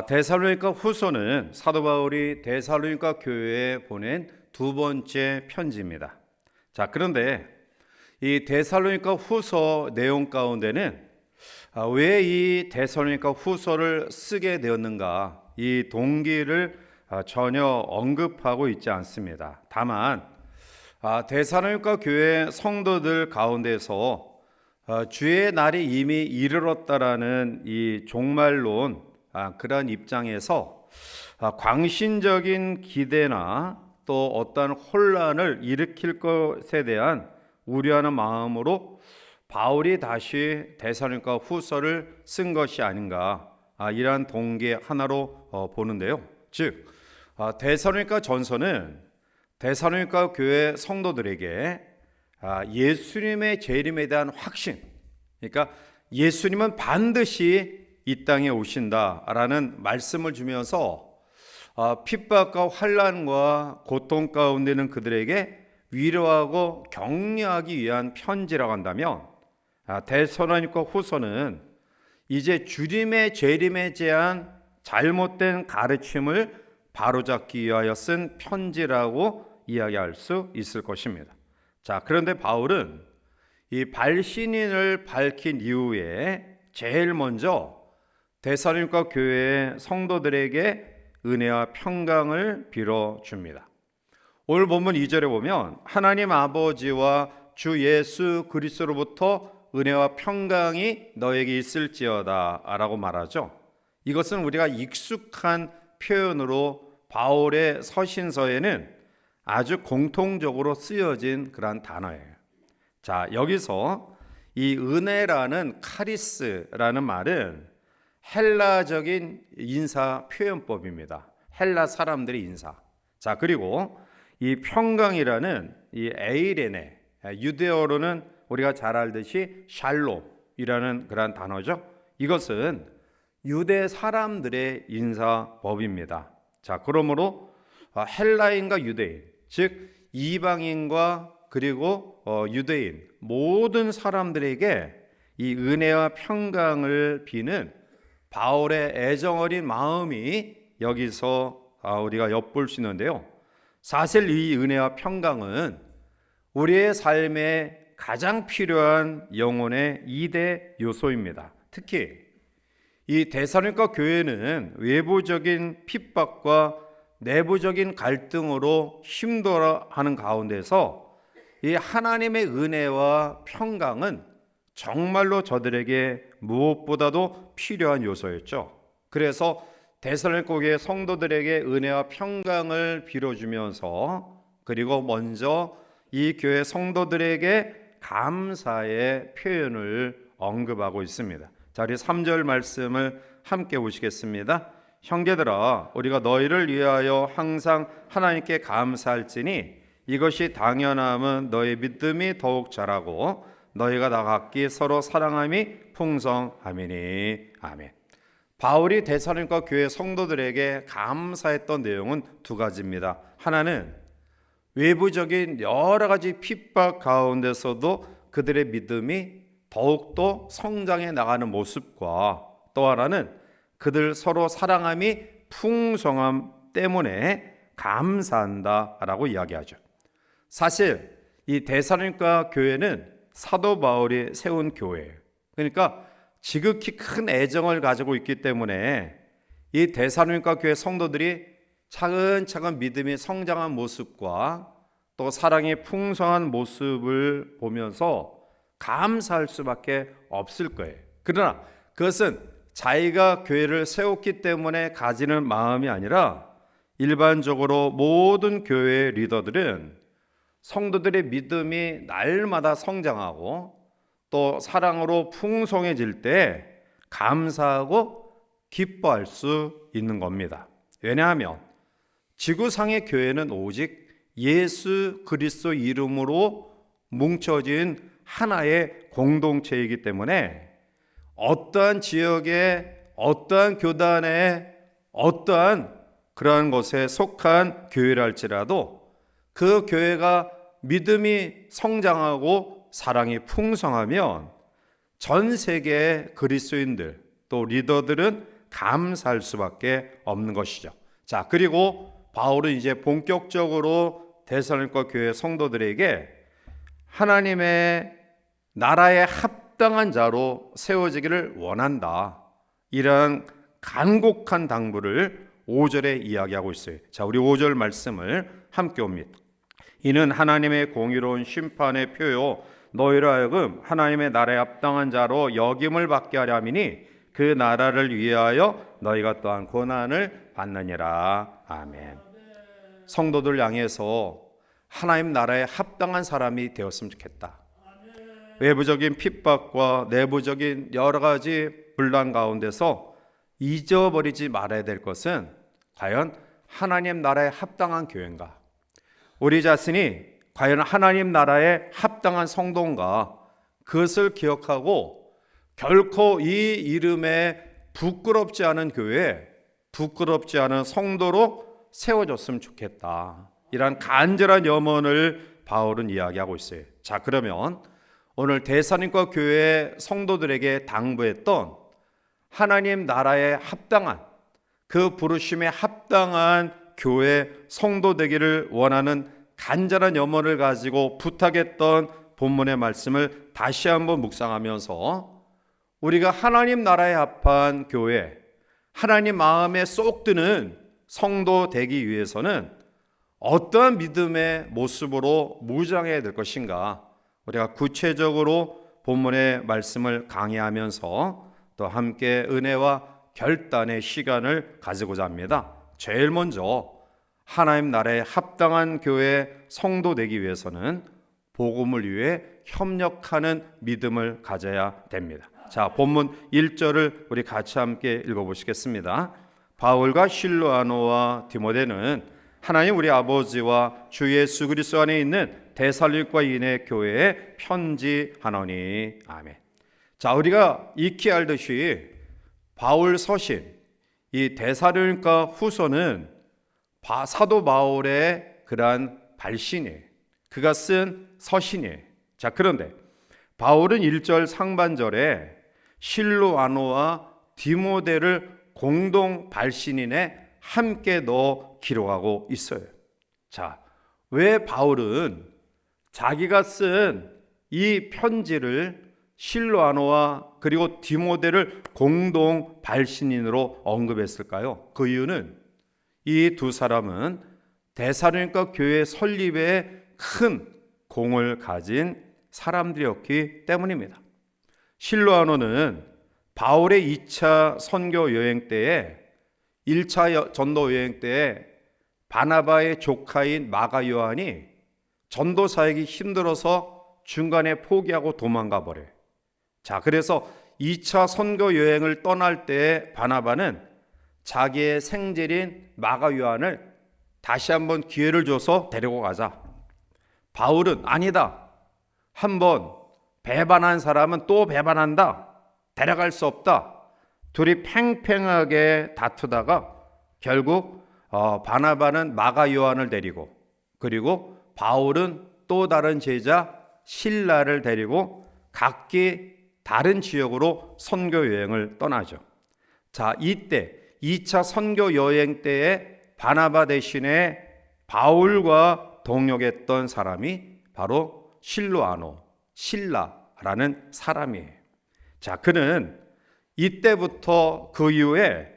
데살로니가 후서는 사도 바울이 데살로니가 교회에 보낸 두 번째 편지입니다. 자, 그런데 이 데살로니가 후서 내용 가운데는 왜 이 데살로니가 후서를 쓰게 되었는가, 이 동기를 전혀 언급하고 있지 않습니다. 다만 데살로니가 교회 성도들 가운데서 주의 날이 이미 이르렀다라는 이 종말론, 그런 입장에서 광신적인 기대나 또 어떤 혼란을 일으킬 것에 대한 우려하는 마음으로 바울이 다시 데살로니가 후서를 쓴 것이 아닌가, 이러한 동기 하나로 보는데요. 즉 데살로니가 전서는 데살로니가 교회 성도들에게 예수님의 재림에 대한 확신, 그러니까 예수님은 반드시 이 땅에 오신다라는 말씀을 주면서 핍박과 환난과 고통 가운데 있는 그들에게 위로하고 격려하기 위한 편지라고 한다면, 데살로니가 후서는 이제 주님의 재림에 대한 잘못된 가르침을 바로잡기 위하여 쓴 편지라고 이야기할 수 있을 것입니다. 자, 그런데 바울은 이 발신인을 밝힌 이후에 제일 먼저 데살로니가 교회의 성도들에게 은혜와 평강을 빌어줍니다. 오늘 본문 2절에 보면 하나님 아버지와 주 예수 그리스도로부터 은혜와 평강이 너에게 있을지어다 라고 말하죠. 이것은 우리가 익숙한 표현으로 바울의 서신서에는 아주 공통적으로 쓰여진 그런 단어예요. 자, 여기서 이 은혜라는 카리스라는 말은 헬라적인 인사 표현법입니다. 헬라 사람들의 인사. 자, 그리고 이 평강이라는 이 에이레네, 유대어로는 우리가 잘 알듯이 샬롬이라는 그런 단어죠. 이것은 유대 사람들의 인사법입니다. 자, 그러므로 헬라인과 유대인, 즉 이방인과 그리고 유대인 모든 사람들에게 이 은혜와 평강을 비는 바울의 애정어린 마음이 여기서 우리가 엿볼 수 있는데요. 사실 이 은혜와 평강은 우리의 삶에 가장 필요한 영혼의 2대 요소입니다. 특히 이 데살로니가 교회는 외부적인 핍박과 내부적인 갈등으로 힘들어하는 가운데서 이 하나님의 은혜와 평강은 정말로 저들에게 무엇보다도 필요한 요소였죠. 그래서 데살로니가 교회 성도들에게 은혜와 평강을 빌어주면서, 그리고 먼저 이 교회 성도들에게 감사의 표현을 언급하고 있습니다. 자, 우리 3절 말씀을 함께 보시겠습니다. 형제들아, 우리가 너희를 위하여 항상 하나님께 감사할지니 이것이 당연함은 너희 믿음이 더욱 자라고 너희가 다 각기 서로 사랑함이 풍성함이니. 아멘. 바울이 데살로니가 교회 성도들에게 감사했던 내용은 두 가지입니다. 하나는 외부적인 여러 가지 핍박 가운데서도 그들의 믿음이 더욱더 성장해 나가는 모습과, 또 하나는 그들 서로 사랑함이 풍성함 때문에 감사한다라고 이야기하죠. 사실 이 데살로니가 교회는 사도 바울이 세운 교회예요. 그러니까 지극히 큰 애정을 가지고 있기 때문에 이 데살로니가 교회 성도들이 차근차근 믿음이 성장한 모습과 또 사랑이 풍성한 모습을 보면서 감사할 수밖에 없을 거예요. 그러나 그것은 자기가 교회를 세웠기 때문에 가지는 마음이 아니라 일반적으로 모든 교회의 리더들은 성도들의 믿음이 날마다 성장하고 또 사랑으로 풍성해질 때 감사하고 기뻐할 수 있는 겁니다. 왜냐하면 지구상의 교회는 오직 예수 그리스도 이름으로 뭉쳐진 하나의 공동체이기 때문에 어떠한 지역에, 어떠한 교단에, 어떠한 그러한 것에 속한 교회라 할지라도 그 교회가 믿음이 성장하고 사랑이 풍성하면 전 세계의 그리스도인들 또 리더들은 감사할 수밖에 없는 것이죠. 자, 그리고 바울은 이제 본격적으로 데살로니가 교회 성도들에게 하나님의 나라에 합당한 자로 세워지기를 원한다, 이런 간곡한 당부를 5절에 이야기하고 있어요. 자, 우리 5절 말씀을 함께 옵니다. 이는 하나님의 공의로운 심판의 표요 너희로 하여금 하나님의 나라에 합당한 자로 여김을 받게 하려 함이니 그 나라를 위하여 너희가 또한 고난을 받느니라. 아멘. 성도들 향해서 하나님 나라에 합당한 사람이 되었으면 좋겠다. 외부적인 핍박과 내부적인 여러 가지 분란 가운데서 잊어버리지 말아야 될 것은 과연 하나님 나라에 합당한 교회인가? 우리 자신이 과연 하나님 나라에 합당한 성도인가? 그것을 기억하고 결코 이 이름에 부끄럽지 않은 교회, 부끄럽지 않은 성도로 세워졌으면 좋겠다, 이런 간절한 염원을 바울은 이야기하고 있어요. 자, 그러면 오늘 데살로니가 교회 성도들에게 당부했던 하나님 나라에 합당한, 그 부르심에 합당한 교회 성도 되기를 원하는 간절한 염원을 가지고 부탁했던 본문의 말씀을 다시 한번 묵상하면서 우리가 하나님 나라에 합한 교회, 하나님 마음에 쏙 드는 성도 되기 위해서는 어떠한 믿음의 모습으로 무장해야 될 것인가, 우리가 구체적으로 본문의 말씀을 강의하면서 또 함께 은혜와 결단의 시간을 가지고자 합니다. 제일 먼저 하나님 나라에 합당한 교회 성도 되기 위해서는 복음을 위해 협력하는 믿음을 가져야 됩니다. 자, 본문 1절을 우리 같이 함께 읽어보시겠습니다. 바울과 실로아노와 디모데는 하나님 우리 아버지와 주 예수 그리스도 안에 있는 데살로니가 인의 교회에 편지하노니. 아멘. 자, 우리가 익히 알듯이 바울 서신, 이 데살로니가 후서는 사도 바울의 그러한 발신이에요. 그가 쓴 서신이에요. 자, 그런데 바울은 1절 상반절에 실로아노와 디모데를 공동 발신인에 함께 넣어 기록하고 있어요. 자, 왜 바울은 자기가 쓴 이 편지를 실로아노와 그리고 디모데를 공동 발신인으로 언급했을까요? 그 이유는 이 두 사람은 데살로니가 교회 설립에 큰 공을 가진 사람들이었기 때문입니다. 실로아노는 바울의 2차 선교 여행 때에 1차 전도 여행 때에 바나바의 조카인 마가 요한이 전도 사역이 힘들어서 중간에 포기하고 도망가 버려요. 자, 그래서 2차 선교 여행을 떠날 때 바나바는 자기의 생질인 마가 요한을 다시 한번 기회를 줘서 데리고 가자. 바울은 아니다. 한번 배반한 사람은 또 배반한다. 데려갈 수 없다. 둘이 팽팽하게 다투다가 결국 바나바는 마가 요한을 데리고, 그리고 바울은 또 다른 제자 실라를 데리고 각기 다른 지역으로 선교 여행을 떠나죠. 자, 이때 2차 선교 여행 때에 바나바 대신에 바울과 동역했던 사람이 바로 실로아노, 실라라는 사람이에요. 자, 그는 이때부터 그 이후에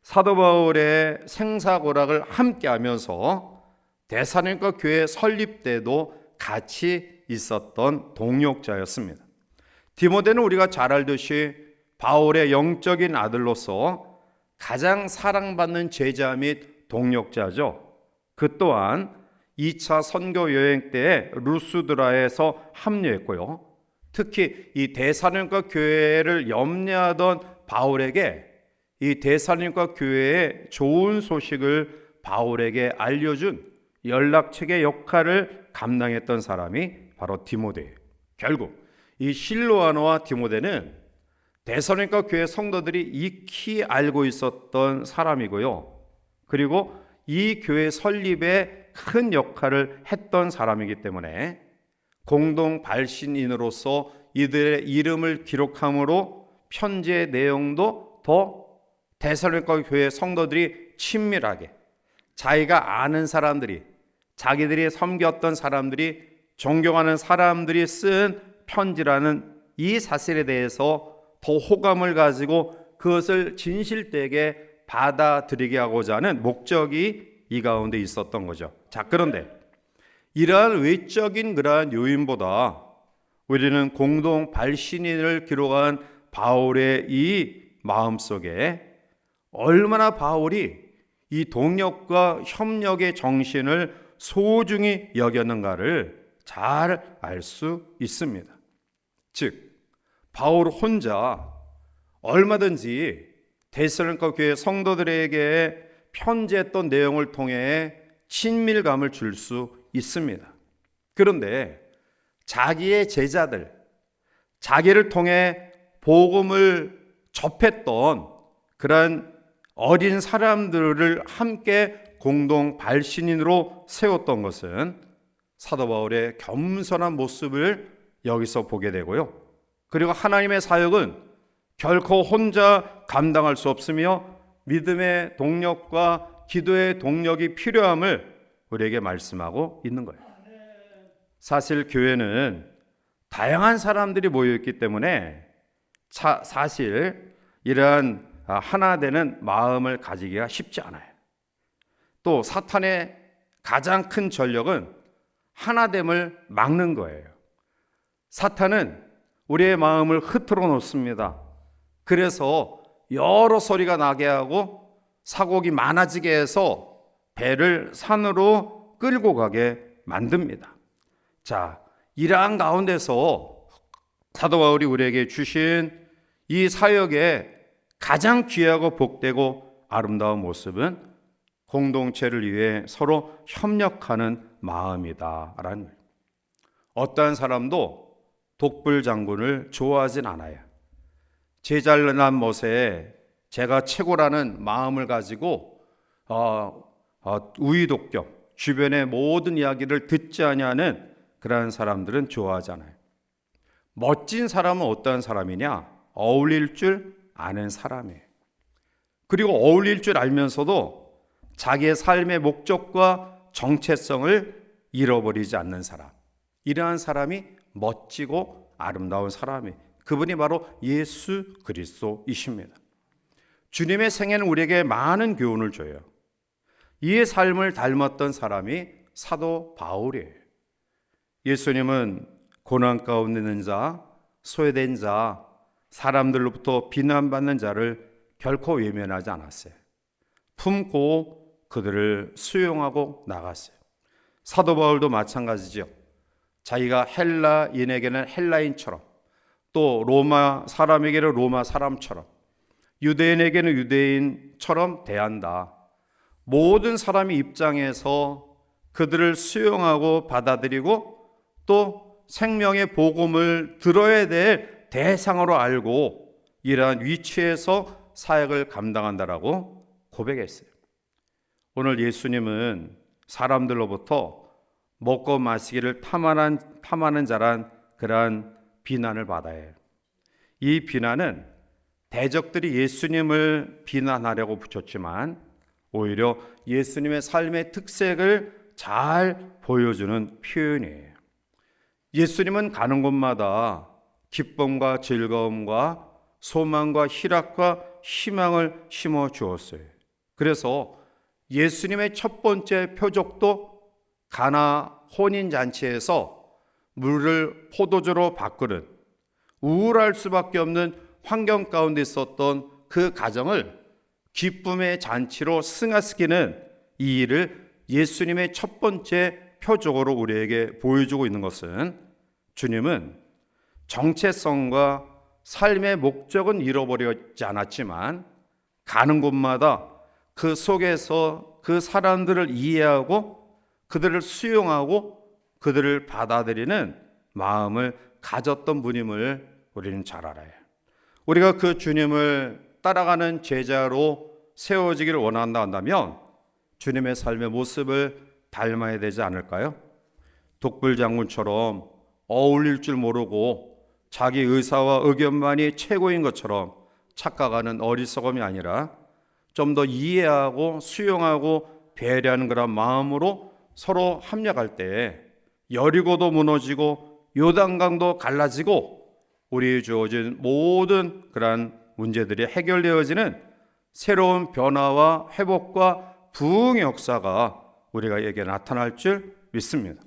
사도 바울의 생사고락을 함께 하면서 데살로니가 교회 설립 때도 같이 있었던 동역자였습니다. 디모데는 우리가 잘 알듯이 바울의 영적인 아들로서 가장 사랑받는 제자 및 동역자죠. 그 또한 2차 선교 여행 때에 루스드라에서 합류했고요. 특히 이 데살로니가 교회를 염려하던 바울에게 이 데살로니가 교회의 좋은 소식을 바울에게 알려준 연락책의 역할을 감당했던 사람이 바로 디모데예요. 결국 이 실로아노와 디모데는 데살로니가 교회 성도들이 익히 알고 있었던 사람이고요. 그리고 이 교회 설립에 큰 역할을 했던 사람이기 때문에 공동 발신인으로서 이들의 이름을 기록함으로 편지의 내용도 더 데살로니가 교회 성도들이 친밀하게 자기가 아는 사람들이, 자기들이 섬겼던 사람들이, 존경하는 사람들이 쓴 편지라는 이 사실에 대해서 더 호감을 가지고 그것을 진실되게 받아들이게 하고자 하는 목적이 이 가운데 있었던 거죠. 자, 그런데 이러한 외적인 그러한 요인보다 우리는 공동 발신인을 기록한 바울의 이 마음속에 얼마나 바울이 이 동력과 협력의 정신을 소중히 여겼는가를 잘 알 수 있습니다. 즉, 바울 혼자 얼마든지 데살로니가 교회 성도들에게 편지했던 내용을 통해 친밀감을 줄 수 있습니다. 그런데 자기의 제자들, 자기를 통해 복음을 접했던 그런 어린 사람들을 함께 공동 발신인으로 세웠던 것은 사도 바울의 겸손한 모습을 여기서 보게 되고요. 그리고 하나님의 사역은 결코 혼자 감당할 수 없으며 믿음의 동력과 기도의 동력이 필요함을 우리에게 말씀하고 있는 거예요. 사실 교회는 다양한 사람들이 모여있기 때문에 사실 이러한 하나 되는 마음을 가지기가 쉽지 않아요. 또 사탄의 가장 큰 전력은 하나됨을 막는 거예요. 사탄은 우리의 마음을 흐트러 놓습니다. 그래서 여러 소리가 나게 하고 사곡이 많아지게 해서 배를 산으로 끌고 가게 만듭니다. 자, 이러한 가운데서 사도 바울이 우리에게 주신 이 사역의 가장 귀하고 복되고 아름다운 모습은 공동체를 위해 서로 협력하는 마음이다라는 거예요. 어떠한 사람도 독불 장군을 좋아하진 않아요. 제 잘난 못에 제가 최고라는 마음을 가지고 우의독격, 주변의 모든 이야기를 듣지 아니하는 그러한 사람들은 좋아하지 않아요. 멋진 사람은 어떠한 사람이냐? 어울릴 줄 아는 사람이에요. 그리고 어울릴 줄 알면서도 자기의 삶의 목적과 정체성을 잃어버리지 않는 사람, 이러한 사람이 멋지고 아름다운 사람이에요. 그분이 바로 예수 그리스도이십니다. 주님의 생애는 우리에게 많은 교훈을 줘요. 이의 삶을 닮았던 사람이 사도 바울이에요. 예수님은 고난 가운데 있는 자, 소외된 자, 사람들로부터 비난받는 자를 결코 외면하지 않았어요. 품고 그들을 수용하고 나갔어요. 사도 바울도 마찬가지죠. 자기가 헬라인에게는 헬라인처럼, 또 로마 사람에게는 로마 사람처럼, 유대인에게는 유대인처럼 대한다. 모든 사람의 입장에서 그들을 수용하고 받아들이고 또 생명의 복음을 들어야 될 대상으로 알고 이러한 위치에서 사역을 감당한다라고 고백했어요. 오늘 예수님은 사람들로부터 먹고 마시기를 탐하는 자란 그러한 비난을 받아야 해요. 이 비난은 대적들이 예수님을 비난하려고 붙였지만 오히려 예수님의 삶의 특색을 잘 보여주는 표현이에요. 예수님은 가는 곳마다 기쁨과 즐거움과 소망과 희락과 희망을 심어 주었어요. 그래서 예수님의 첫 번째 표적도 가나 혼인잔치에서 물을 포도주로 바꾸는 우울할 수밖에 없는 환경 가운데 있었던 그 가정을 기쁨의 잔치로 승화시키는 이 일을 예수님의 첫 번째 표적으로 우리에게 보여주고 있는 것은 주님은 정체성과 삶의 목적은 잃어버리지 않았지만 가는 곳마다 그 속에서 그 사람들을 이해하고 그들을 수용하고 그들을 받아들이는 마음을 가졌던 분임을 우리는 잘 알아요. 우리가 그 주님을 따라가는 제자로 세워지기를 원한다 한다면 주님의 삶의 모습을 닮아야 되지 않을까요? 독불장군처럼 어울릴 줄 모르고 자기 의사와 의견만이 최고인 것처럼 착각하는 어리석음이 아니라 좀 더 이해하고 수용하고 배려하는 그런 마음으로 서로 합력할 때 여리고도 무너지고 요단강도 갈라지고 우리에 주어진 모든 그러한 문제들이 해결되어지는 새로운 변화와 회복과 부흥의 역사가 우리가에게 나타날 줄 믿습니다.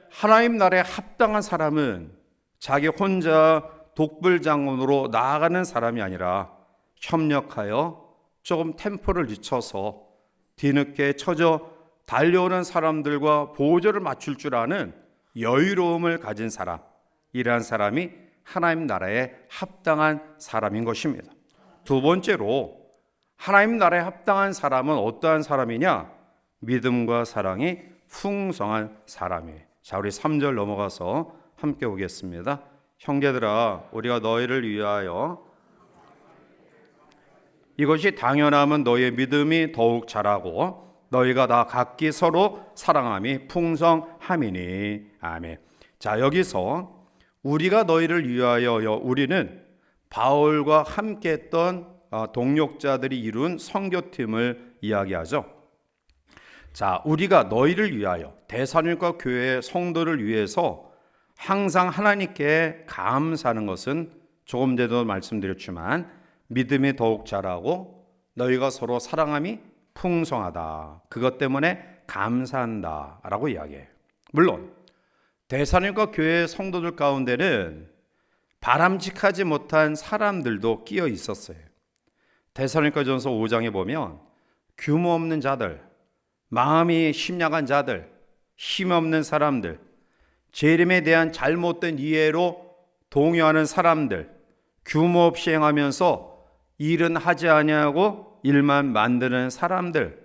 하나님 나라에 합당한 사람은 자기 혼자 독불장군으로 나아가는 사람이 아니라 협력하여 조금 템포를 늦춰서 뒤늦게 쳐져 달려오는 사람들과 보조를 맞출 줄 아는 여유로움을 가진 사람, 이러한 사람이 하나님 나라에 합당한 사람인 것입니다. 두 번째로 하나님 나라에 합당한 사람은 어떠한 사람이냐? 믿음과 사랑이 풍성한 사람이에요. 자, 우리 3절 넘어가서 함께 보겠습니다. 형제들아, 우리가 너희를 위하여 이것이 당연하면 너희의 믿음이 더욱 자라고 너희가 다 각기 서로 사랑함이 풍성함이니. 아멘. 자, 여기서 우리가 너희를 위하여, 우리는 바울과 함께했던 동역자들이 이룬 선교팀을 이야기하죠. 자, 우리가 너희를 위하여, 데살로니가 교회의 성도를 위해서 항상 하나님께 감사하는 것은 조금 전에도 말씀드렸지만 믿음이 더욱 자라고 너희가 서로 사랑함이 풍성하다. 그것 때문에 감사한다 라고 이야기해요. 물론 데살로니가 교회의 성도들 가운데는 바람직하지 못한 사람들도 끼어 있었어요. 데살로니가전서 5장에 보면 규모 없는 자들, 마음이 심약한 자들, 힘없는 사람들, 재림에 대한 잘못된 이해로 동요하는 사람들, 규모 없이 행하면서 일은 하지 아니하고 일만 만드는 사람들,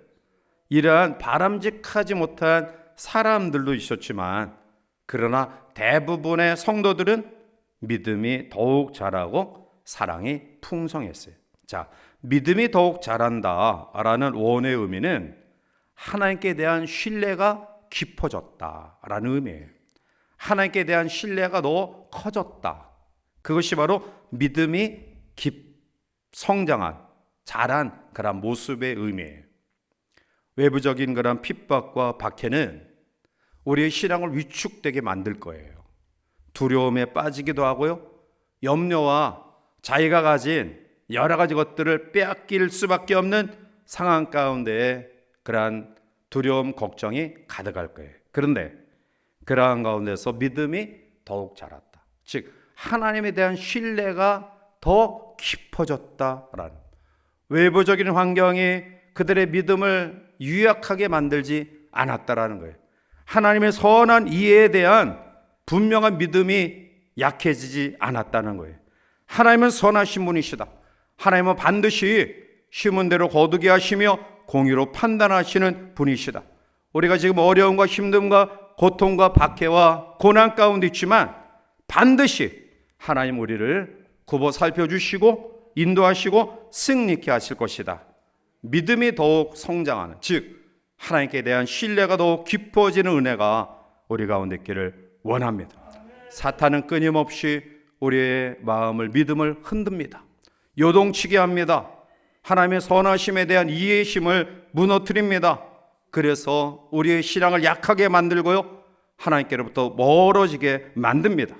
이러한 바람직하지 못한 사람들도 있었지만 그러나 대부분의 성도들은 믿음이 더욱 자라고 사랑이 풍성했어요. 자, 믿음이 더욱 자란다라는 원어의 의미는 하나님께 대한 신뢰가 깊어졌다라는 의미예요. 하나님께 대한 신뢰가 더 커졌다. 그것이 바로 믿음이 성장한, 자란 그런 모습의 의미예요. 외부적인 그런 핍박과 박해는 우리의 신앙을 위축되게 만들 거예요. 두려움에 빠지기도 하고요. 염려와 자기가 가진 여러 가지 것들을 빼앗길 수밖에 없는 상황 가운데 그러한 두려움, 걱정이 가득할 거예요. 그런데 그러한 가운데서 믿음이 더욱 자랐다. 즉 하나님에 대한 신뢰가 더 깊어졌다라는, 외부적인 환경이 그들의 믿음을 유약하게 만들지 않았다라는 거예요. 하나님의 선한 이해에 대한 분명한 믿음이 약해지지 않았다는 거예요. 하나님은 선하신 분이시다. 하나님은 반드시 심은 대로 거두게 하시며 공의로 판단하시는 분이시다. 우리가 지금 어려움과 힘듦과 고통과 박해와 고난 가운데 있지만 반드시 하나님 우리를 굽어 살펴주시고 인도하시고 승리케 하실 것이다. 믿음이 더욱 성장하는, 즉 하나님께 대한 신뢰가 더욱 깊어지는 은혜가 우리 가운데 있기를 원합니다. 사탄은 끊임없이 우리의 마음을, 믿음을 흔듭니다. 요동치게 합니다. 하나님의 선하심에 대한 이해심을 무너뜨립니다. 그래서 우리의 신앙을 약하게 만들고요, 하나님께로부터 멀어지게 만듭니다.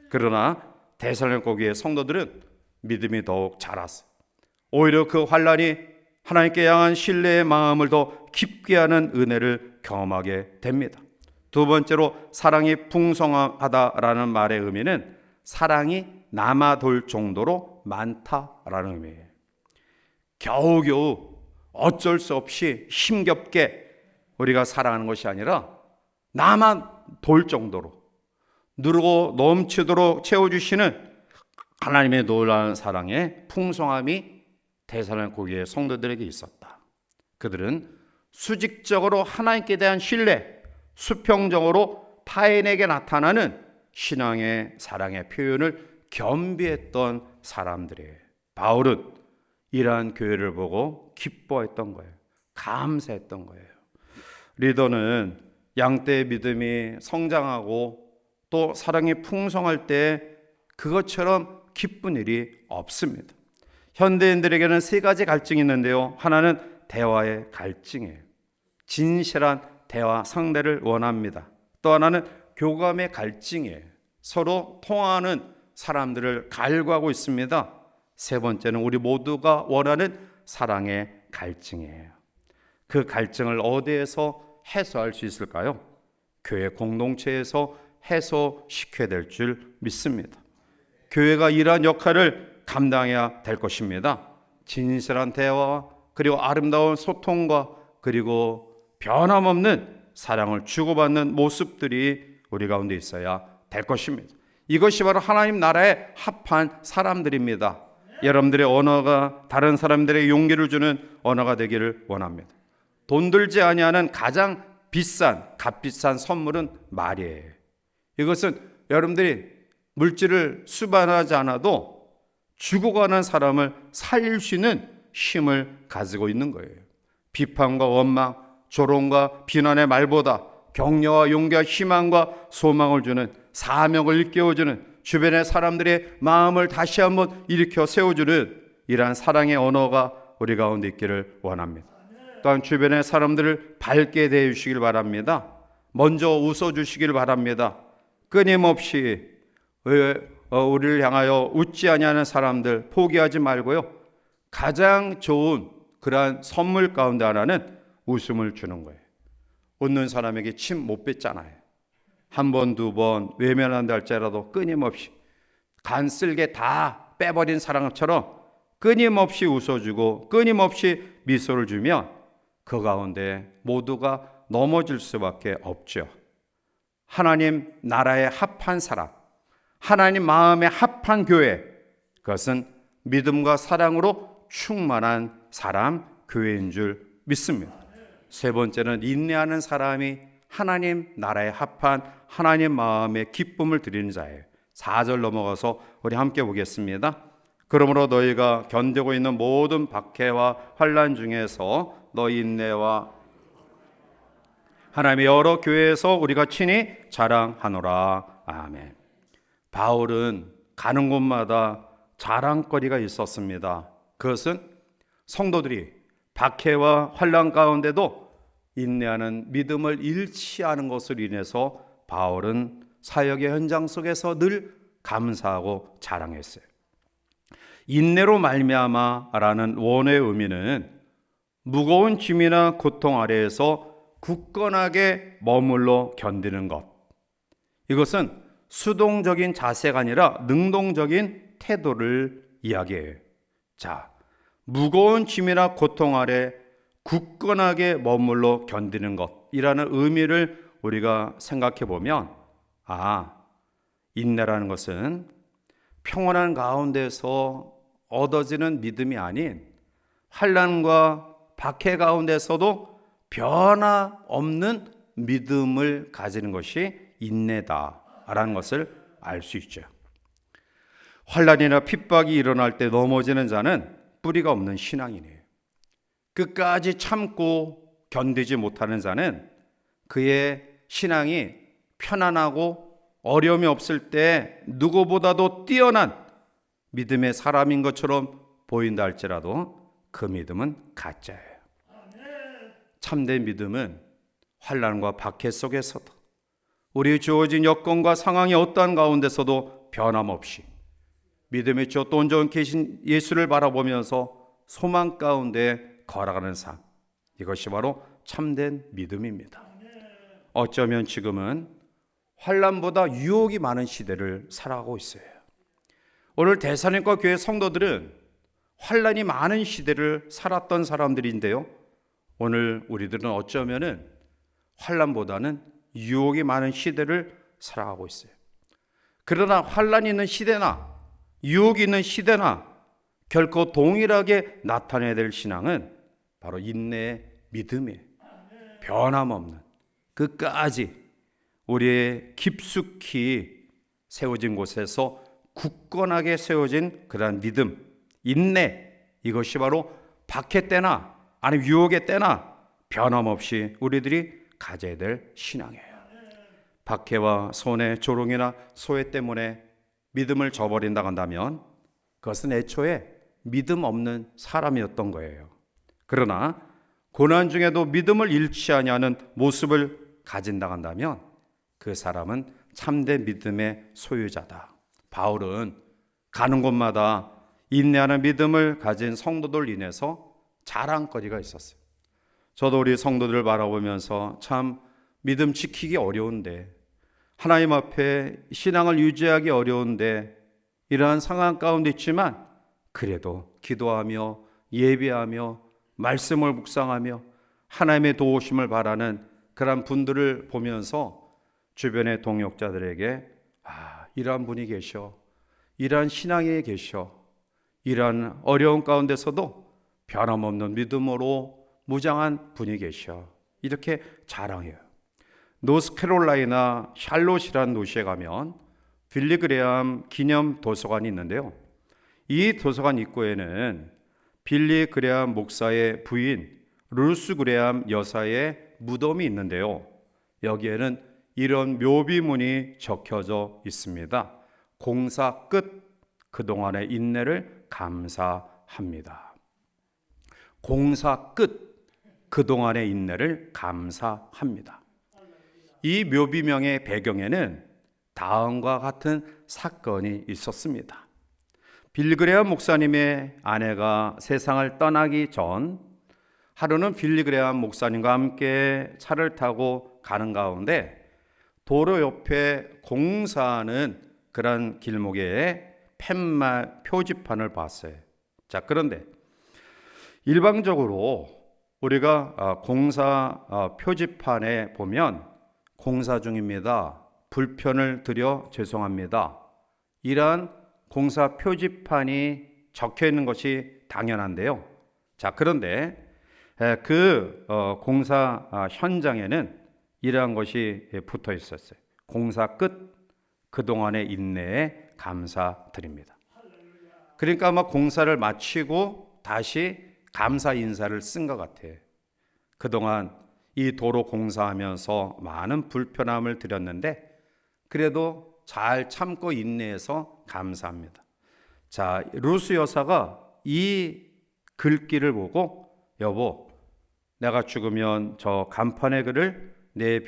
그러나 데살로니가 교회의 성도들은 믿음이 더욱 자랐어요. 오히려 그 환난이 하나님께 향한 신뢰의 마음을 더 깊게 하는 은혜를 경험하게 됩니다. 두 번째로 사랑이 풍성하다라는 말의 의미는 사랑이 남아돌 정도로 많다라는 의미예요. 겨우겨우 어쩔 수 없이 힘겹게 우리가 사랑하는 것이 아니라 남아돌 정도로 누르고 넘치도록 채워주시는 하나님의 놀라운 사랑의 풍성함이 데살로니가 교회의 성도들에게 있었다. 그들은 수직적으로 하나님께 대한 신뢰, 수평적으로 타인에게 나타나는 신앙의 사랑의 표현을 겸비했던 사람들이에요. 바울은 이러한 교회를 보고 기뻐했던 거예요. 감사했던 거예요. 리더는 양떼의 믿음이 성장하고 또 사랑이 풍성할 때 그것처럼 기쁜 일이 없습니다. 현대인들에게는 세 가지 갈증이 있는데요. 하나는 대화의 갈증이에요. 진실한 대화 상대를 원합니다. 또 하나는 교감의 갈증이에요. 서로 통하는 사람들을 갈구하고 있습니다. 세 번째는 우리 모두가 원하는 사랑의 갈증이에요. 그 갈증을 어디에서 해소할 수 있을까요? 교회 공동체에서 해소시켜야 될 줄 믿습니다. 교회가 이러한 역할을 감당해야 될 것입니다. 진실한 대화와 그리고 아름다운 소통과 그리고 변함없는 사랑을 주고받는 모습들이 우리 가운데 있어야 될 것입니다. 이것이 바로 하나님 나라에 합한 사람들입니다. 여러분들의 언어가 다른 사람들에게 용기를 주는 언어가 되기를 원합니다. 돈 들지 아니하는 가장 값비싼 선물은 말이에요. 이것은 여러분들이 물질을 수반하지 않아도 죽어가는 사람을 살릴 수 있는 힘을 가지고 있는 거예요. 비판과 원망, 조롱과 비난의 말보다 격려와 용기와 희망과 소망을 주는, 사명을 일깨워주는, 주변의 사람들의 마음을 다시 한번 일으켜 세워주는 이러한 사랑의 언어가 우리 가운데 있기를 원합니다. 또한 주변의 사람들을 밝게 대해주시길 바랍니다. 먼저 웃어주시길 바랍니다. 끊임없이 우리를 향하여 웃지 아니하는 사람들 포기하지 말고요. 가장 좋은 그러한 선물 가운데 하나는 웃음을 주는 거예요. 웃는 사람에게 침 못 뱉잖아요. 한 번, 두 번 외면한다 할지라도 끊임없이 간쓸게 다 빼버린 사람처럼 끊임없이 웃어주고 끊임없이 미소를 주면 그 가운데 모두가 넘어질 수밖에 없죠. 하나님 나라에 합한 사람, 하나님 마음에 합한 교회, 그것은 믿음과 사랑으로 충만한 사람, 교회인 줄 믿습니다. 세 번째는 인내하는 사람이 하나님 나라에 합한 하나님 마음의 기쁨을 드리는 자예요. 4절 넘어가서 우리 함께 보겠습니다. 그러므로 너희가 견디고 있는 모든 박해와 환난 중에서 너희 인내와 하나님의 여러 교회에서 우리가 친히 자랑하노라. 아멘. 바울은 가는 곳마다 자랑거리가 있었습니다. 그것은 성도들이 박해와 환난 가운데도 인내하는 믿음을 잃지 않은 것으로 인해서 바울은 사역의 현장 속에서 늘 감사하고 자랑했어요. 인내로 말미암아라는 원어의 의미는 무거운 짐이나 고통 아래에서 굳건하게 머물러 견디는 것. 이것은 수동적인 자세가 아니라 능동적인 태도를 이야기해요. 자, 무거운 짐이나 고통 아래 굳건하게 머물러 견디는 것이라는 의미를 우리가 생각해 보면, 인내라는 것은 평온한 가운데서 얻어지는 믿음이 아닌 환난과 박해 가운데서도 변함없는 믿음을 가지는 것이 인내다라는 것을 알 수 있죠. 환난이나 핍박이 일어날 때 넘어지는 자는 뿌리가 없는 신앙이네요. 끝까지 참고 견디지 못하는 자는 그의 신앙이 편안하고 어려움이 없을 때 누구보다도 뛰어난 믿음의 사람인 것처럼 보인다 할지라도 그 믿음은 가짜예요. 참된 믿음은 환난과 박해 속에서도 우리 주어진 여건과 상황이 어떠한 가운데서도 변함없이 믿음의 주 또 온전히 계신 예수를 바라보면서 소망 가운데 걸어가는 삶, 이것이 바로 참된 믿음입니다. 어쩌면 지금은 환난보다 유혹이 많은 시대를 살아가고 있어요. 오늘 대사님과 교회 성도들은 환난이 많은 시대를 살았던 사람들인데요, 오늘 우리들은 어쩌면은 환난보다는 유혹이 많은 시대를 살아가고 있어요. 그러나 환난이 있는 시대나 유혹이 있는 시대나 결코 동일하게 나타내야 될 신앙은 바로 인내의 믿음이에요. 변함없는 끝까지 우리의 깊숙이 세워진 곳에서 굳건하게 세워진 그러한 믿음, 인내, 이것이 바로 박해 때나 아니면 유혹의 때나 변함없이 우리들이 가져야 될 신앙이에요. 박해와 손해, 조롱이나 소외 때문에 믿음을 저버린다고 한다면 그것은 애초에 믿음 없는 사람이었던 거예요. 그러나 고난 중에도 믿음을 잃지 아니하는 모습을 가진다 한다면 그 사람은 참된 믿음의 소유자다. 바울은 가는 곳마다 인내하는 믿음을 가진 성도들 인해서 자랑거리가 있었어요. 저도 우리 성도들을 바라보면서 참 믿음 지키기 어려운데, 하나님 앞에 신앙을 유지하기 어려운데, 이러한 상황 가운데 있지만 그래도 기도하며 예배하며 말씀을 묵상하며 하나님의 도우심을 바라는 그런 분들을 보면서 주변의 동역자들에게 이러한 분이 계셔, 이러한 신앙에 계셔, 이러한 어려운 가운데서도 변함없는 믿음으로 무장한 분이 계셔, 이렇게 자랑해요. 노스캐롤라이나 샬롯이라는 도시에 가면 빌리 그레암 기념 도서관이 있는데요, 이 도서관 입구에는 빌리 그레암 목사의 부인 루스 그레암 여사의 무덤이 있는데요, 여기에는 이런 묘비문이 적혀져 있습니다. 공사 끝, 그동안의 인내를 감사합니다. 공사 끝, 그동안의 인내를 감사합니다. 이 묘비명의 배경에는 다음과 같은 사건이 있었습니다. 빌리 그레암 목사님의 아내가 세상을 떠나기 전 하루는 빌리 그레암 목사님과 함께 차를 타고 가는 가운데 도로 옆에 공사하는 그런 길목에 팻말 표지판을 봤어요. 자, 그런데 일반적으로 우리가 공사 표지판에 보면 공사 중입니다, 불편을 드려 죄송합니다, 이러한 공사 표지판이 적혀 있는 것이 당연한데요. 자, 그런데 그 공사 현장에는 이러한 것이 붙어 있었어요. 공사 끝, 그동안의 인내에 감사드립니다. 그러니까 아마 공사를 마치고 다시 감사 인사를 쓴 것 같아요. 그동안 이 도로 공사하면서 많은 불편함을 드렸는데 그래도 잘 참고 인내해서 감사합니다. 자, 루스 여사가 이 글귀를 보고 여보, 내가 죽으면 저 간판의 글을 내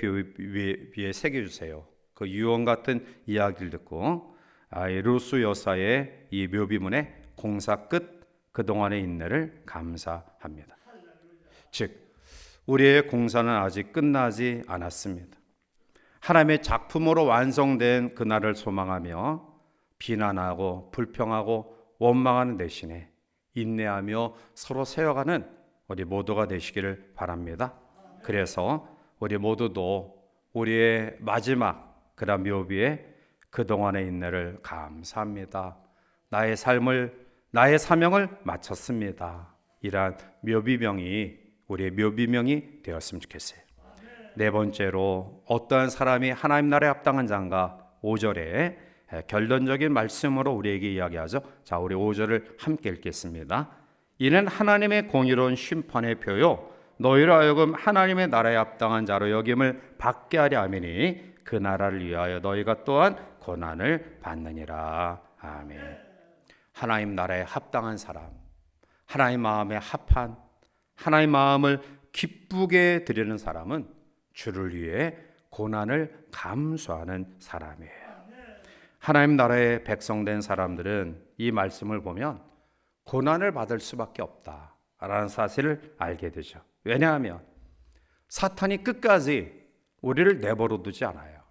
위에 새겨주세요. 그 유언 같은 이야기를 듣고 루스 여사의 이 묘비문에 공사 끝, 그동안의 인내를 감사합니다. 즉 우리의 공사는 아직 끝나지 않았습니다. 하나님의 작품으로 완성된 그날을 소망하며 비난하고 불평하고 원망하는 대신에 인내하며 서로 세워가는 우리 모두가 되시기를 바랍니다. 그래서 우리 모두도 우리의 마지막 그런 묘비에 그동안의 인내를 감사합니다, 나의 사명을 마쳤습니다, 이러한 묘비명이 우리의 묘비명이 되었으면 좋겠어요. 네 번째로 어떠한 사람이 하나님 나라에 합당한 자인가, 5절에 결론적인 말씀으로 우리에게 이야기하죠. 자, 우리 5절을 함께 읽겠습니다. 이는 하나님의 공의로운 심판의 표요 너희로 하여금 하나님의 나라에 합당한 자로 여김을 받게 하려 함이니 그 나라를 위하여 너희가 또한 고난을 받느니라. 아멘. 하나님 나라에 합당한 사람, 하나님 마음에 합한, 하나님 마음을 기쁘게 드리는 사람은 주를 위해 고난을 감수하는 사람이에요. 하나님 나라의 백성된 사람들은 이 말씀을 보면 고난을 받을 수밖에 없다라는 사실을 알게 되죠. 왜냐하면 사탄이 끝까지 우리를 내버려 두지 않아요.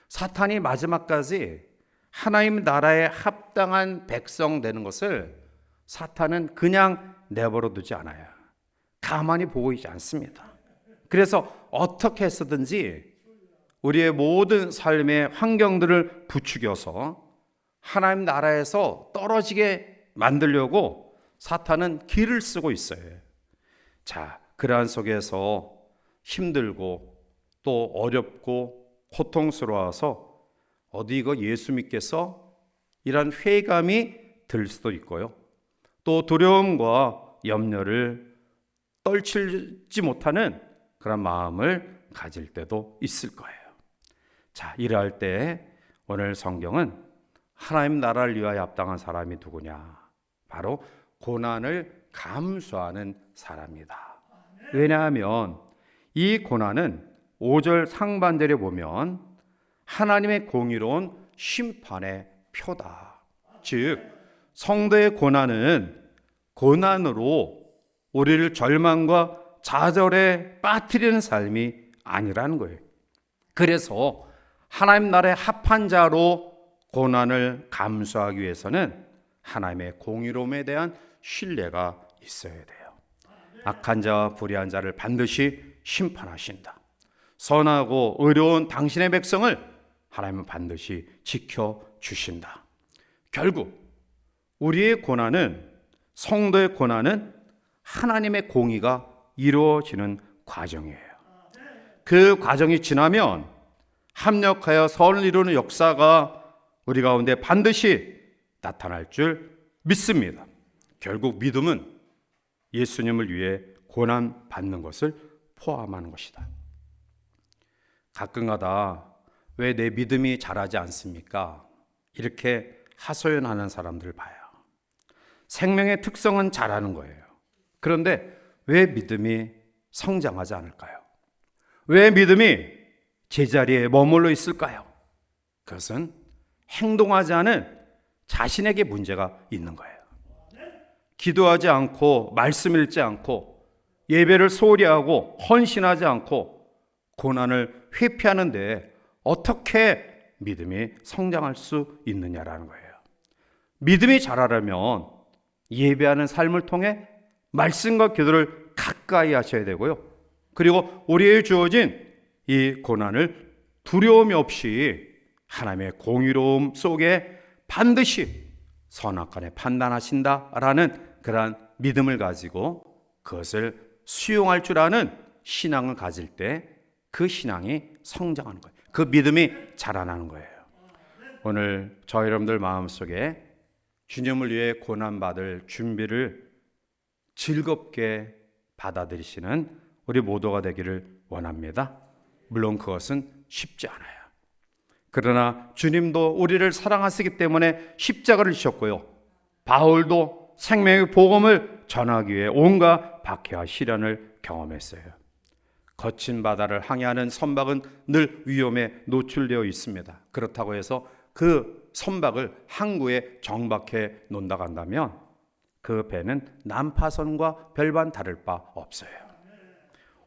사탄이 마지막까지 하나님 나라에 합당한 백성 되는 것을 사탄은 그냥 내버려 두지 않아요. 가만히 보고 있지 않습니다. 그래서 어떻게 해서든지 우리의 모든 삶의 환경들을 부추겨서 하나님 나라에서 떨어지게 만들려고 사탄은 길을 쓰고 있어요. 자, 그러한 속에서 힘들고 또 어렵고 고통스러워서 어디 이거 예수 믿겠어? 이런 회의감이 들 수도 있고요. 또 두려움과 염려를 떨치지 못하는 그런 마음을 가질 때도 있을 거예요. 자, 이러할 때 오늘 성경은 하나님 나라를 위하여 합당한 사람이 누구냐? 바로 고난을 감수하는 사람이다. 왜냐하면 이 고난은 5절 상반절에 보면 하나님의 공의로운 심판의 표다. 즉 성도의 고난은 고난으로 우리를 절망과 좌절에 빠뜨리는 삶이 아니라는 거예요. 그래서 하나님 나라의 합한 자로 고난을 감수하기 위해서는 하나님의 공의로움에 대한 신뢰가 있어야 돼요. 악한 자와 불의한 자를 반드시 심판하신다. 선하고 의로운 당신의 백성을 하나님은 반드시 지켜주신다. 결국 우리의 고난은, 성도의 고난은 하나님의 공의가 이루어지는 과정이에요. 그 과정이 지나면 합력하여 선을 이루는 역사가 우리 가운데 반드시 나타날 줄 믿습니다. 결국 믿음은 예수님을 위해 고난 받는 것을 포함하는 것이다. 가끔가다 왜 내 믿음이 자라지 않습니까? 이렇게 하소연하는 사람들을 봐요. 생명의 특성은 자라는 거예요. 그런데 왜 믿음이 성장하지 않을까요? 왜 믿음이 제자리에 머물러 있을까요? 그것은 행동하지 않은 자신에게 문제가 있는 거예요. 기도하지 않고 말씀 읽지 않고 예배를 소홀히 하고 헌신하지 않고 고난을 회피하는데 어떻게 믿음이 성장할 수 있느냐라는 거예요. 믿음이 자라려면 예배하는 삶을 통해 말씀과 기도를 가까이 하셔야 되고요. 그리고 우리에게 주어진 이 고난을 두려움이 없이 하나님의 공의로움 속에 반드시 선악간에 판단하신다라는 그러한 믿음을 가지고 그것을 수용할 줄 아는 신앙을 가질 때 그 신앙이 성장하는 거예요. 그 믿음이 자라나는 거예요. 오늘 저 여러분들 마음속에 주님을 위해 고난받을 준비를 즐겁게 받아들이시는 우리 모두가 되기를 원합니다. 물론 그것은 쉽지 않아요. 그러나 주님도 우리를 사랑하시기 때문에 십자가를 지셨고요. 바울도 생명의 복음을 전하기 위해 온갖 박해와 시련을 경험했어요. 거친 바다를 항해하는 선박은 늘 위험에 노출되어 있습니다. 그렇다고 해서 그 선박을 항구에 정박해 놓는다고 한다면 그 배는 난파선과 별반 다를 바 없어요.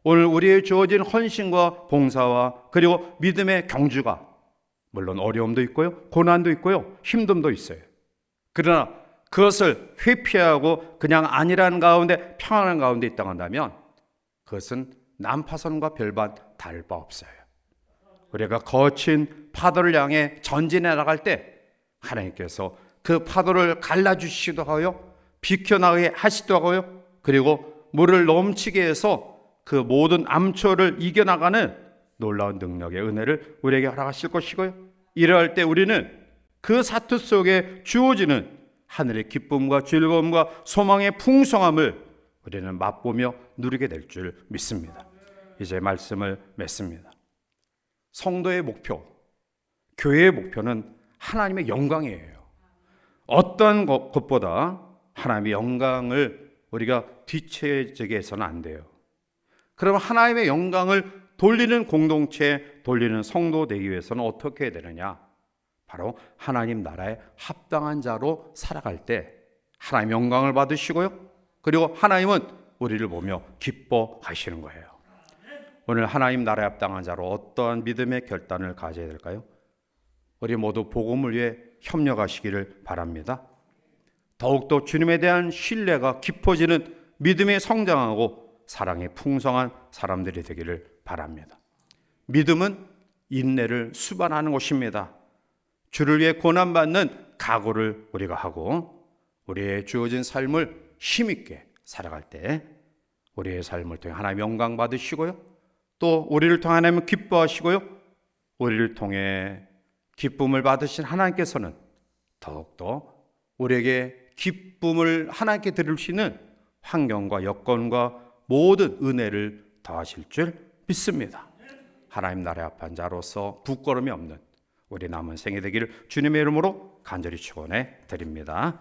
오늘 우리의 주어진 헌신과 봉사와 그리고 믿음의 경주가 물론 어려움도 있고요, 고난도 있고요, 힘듦도 있어요. 그러나 그것을 회피하고 그냥 아니라는 가운데 평안한 가운데 있다고 한다면 그것은 난파선과 별반 다를 바 없어요. 우리가 거친 파도를 향해 전진해 나갈 때 하나님께서 그 파도를 갈라주시기도 하고요, 비켜나가게 하시기도 하고요, 그리고 물을 넘치게 해서 그 모든 암초를 이겨나가는 놀라운 능력의 은혜를 우리에게 허락하실 것이고요, 이러할 때 우리는 그 사투 속에 주어지는 하늘의 기쁨과 즐거움과 소망의 풍성함을 우리는 맛보며 누리게 될 줄 믿습니다. 이제 말씀을 맺습니다. 성도의 목표, 교회의 목표는 하나님의 영광이에요. 어떤 것보다 하나님의 영광을 우리가 뒤처지게 해서는 안 돼요. 그럼 하나님의 영광을 돌리는 공동체, 돌리는 성도 되기 위해서는 어떻게 해야 되느냐? 바로 하나님 나라에 합당한 자로 살아갈 때 하나님 영광을 받으시고요, 그리고 하나님은 우리를 보며 기뻐하시는 거예요. 오늘 하나님 나라에 합당한 자로 어떠한 믿음의 결단을 가져야 될까요? 우리 모두 복음을 위해 협력하시기를 바랍니다. 더욱더 주님에 대한 신뢰가 깊어지는 믿음이 성장하고 사랑이 풍성한 사람들이 되기를 바랍니다. 믿음은 인내를 수반하는 것입니다. 주를 위해 고난받는 각오를 우리가 하고 우리의 주어진 삶을 힘있게 살아갈 때 우리의 삶을 통해 하나님 영광 받으시고요, 또 우리를 통해 하나님은 기뻐하시고요, 우리를 통해 기쁨을 받으신 하나님께서는 더욱더 우리에게 기쁨을 하나님께 드릴 수 있는 환경과 여건과 모든 은혜를 더하실 줄 믿습니다. 하나님 나라의 합한 자로서 부끄러움이 없는 우리 남은 생애 되기를 주님의 이름으로 간절히 축원해 드립니다.